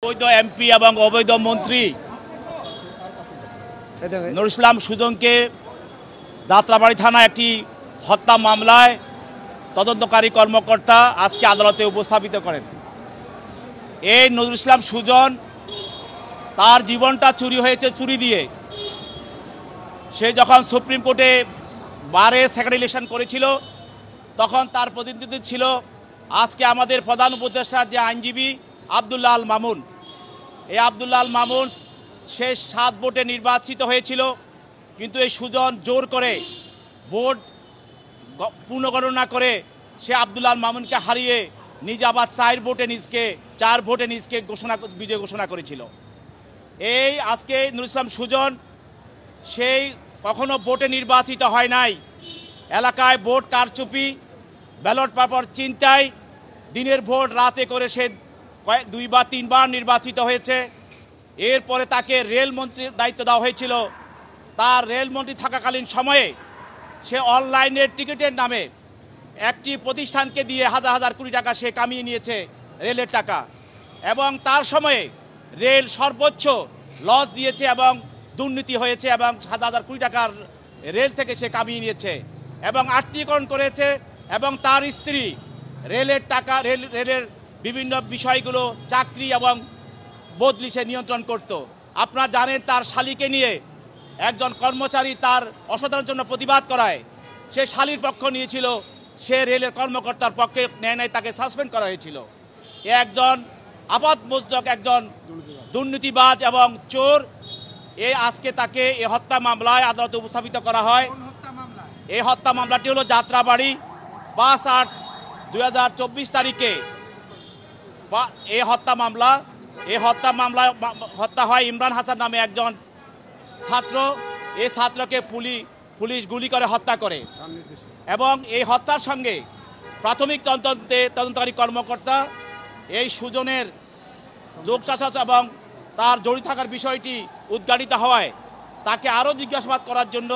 বৈধ এমপি এবং অবৈধ মন্ত্রী নুরুল ইসলাম সুজনকে যাত্রাবাড়ি থানা একটি হত্যা মামলায় তদন্তকারী কর্মকর্তা আজকে আদালতে উপস্থাপিত করেন। এই নুরুল ইসলাম সুজন তার জীবনটা চুরি হয়েছে চুরি দিয়ে। সে যখন সুপ্রিম কোর্টে বারে সেকেন্ড ইলেকশন করেছিল তখন তার প্রতিনিধি ছিল আজকে আমাদের প্রধান উপদেষ্টার যে আইনজীবী আব্দুল্লাহ আল মামুন। এই আব্দুল্লাহ আল মামুন শেষ 7 ভোটে নির্বাচিত হয়েছিল, কিন্তু এই সুজন জোর করে ভোট পুনর্গণনা করে সে আব্দুল্লাহ আল মামুনকে হারিয়ে নিজে আবার 4 ভোটে নিজকে বিজয় ঘোষণা করেছিল। এই আজকে নুরুল ইসলাম সুজন সেই কখনো ভোটে নির্বাচিত হয় নাই, এলাকায় ভোট কারচুপি, ব্যালট পেপার ছিনতাই, দিনের ভোট রাতে করে সে 2 বা 3 বার নির্বাচিত হয়েছে। এরপরে তাকে রেলমন্ত্রীর দায়িত্ব দেওয়া হয়েছিল। তার রেলমন্ত্রী থাকাকালীন সময়ে সে অনলাইনের টিকিটের নামে একটি প্রতিষ্ঠানকে দিয়ে হাজার হাজার কোটি টাকা সে কামিয়ে নিয়েছে রেলের টাকা, এবং তার সময়ে রেল সর্বোচ্চ লস দিয়েছে এবং দুর্নীতি হয়েছে এবং হাজার হাজার কোটি টাকার রেল থেকে সে কামিয়ে নিয়েছে এবং আত্মীয়করণ করেছে। এবং তার স্ত্রী রেলের টাকা রেলের বিভিন্ন বিষয়গুলো চাকরি এবং বদলি সে নিয়ন্ত্রণ করত। আপনারা জানেন তার শালীকে নিয়ে একজন কর্মচারী তার অসাধারণের জন্য প্রতিবাদ করায় সে শালীর পক্ষ নিয়েছিল, সে রেলের কর্মকর্তার পক্ষে নেয় নাই, তাকে সাসপেন্ড করা হয়েছিল। এ একজন আপাতমস্তক একজন দুর্নীতিবাজ এবং চোর। আজকে তাকে এই হত্যা মামলায় আদালতে উপস্থাপিত করা হয়। এই হত্যা মামলাটি হলো যাত্রাবাড়ি 5/8/2024 তারিখে এই হত্যা মামলায় হত্যা হয় ইমরান হাসান নামে একজন ছাত্র। এই ছাত্রকে পুলিশ গুলি করে হত্যা করে এবং এই হত্যার সঙ্গে প্রাথমিক তদন্তকারী কর্মকর্তা এই সুজনের যোগসাজশ এবং তার জড়িত থাকার বিষয়টি উদ্ঘাটিত হওয়ায় তাকে আরও জিজ্ঞাসাবাদ করার জন্য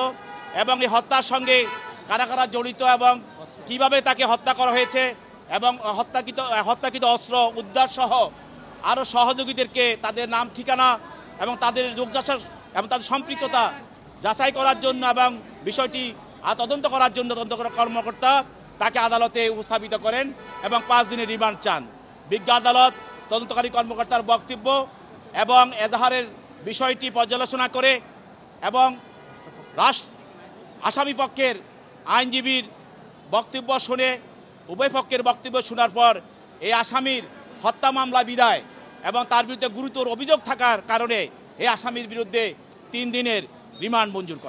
এবং এই হত্যার সঙ্গে কারা কারা জড়িত এবং কিভাবে তাকে হত্যা করা হয়েছে এবং হত্যাকৃত অস্ত্র উদ্ধার সহ আরও সহযোগীদেরকে তাদের নাম ঠিকানা এবং তাদের যোগসাজশ এবং তাদের সম্পৃক্ততা যাচাই করার জন্য এবং বিষয়টি তদন্ত করার জন্য তদন্ত কর্মকর্তা তাকে আদালতে উপস্থাপিত করেন এবং 5 দিনের রিমান্ড চান। বিজ্ঞ আদালত তদন্তকারী কর্মকর্তার বক্তব্য এবং এজাহারের বিষয়টি পর্যালোচনা করে এবং আসামি পক্ষের আইনজীবীর বক্তব্য শুনে উভয় পক্ষের বক্তব্য শোনার পর এই আসামির হত্যা মামলা বিদায় এবং তার বিরুদ্ধে গুরুতর অভিযোগ থাকার কারণে এই আসামির বিরুদ্ধে 3 দিনের রিমান্ড মঞ্জুর করে।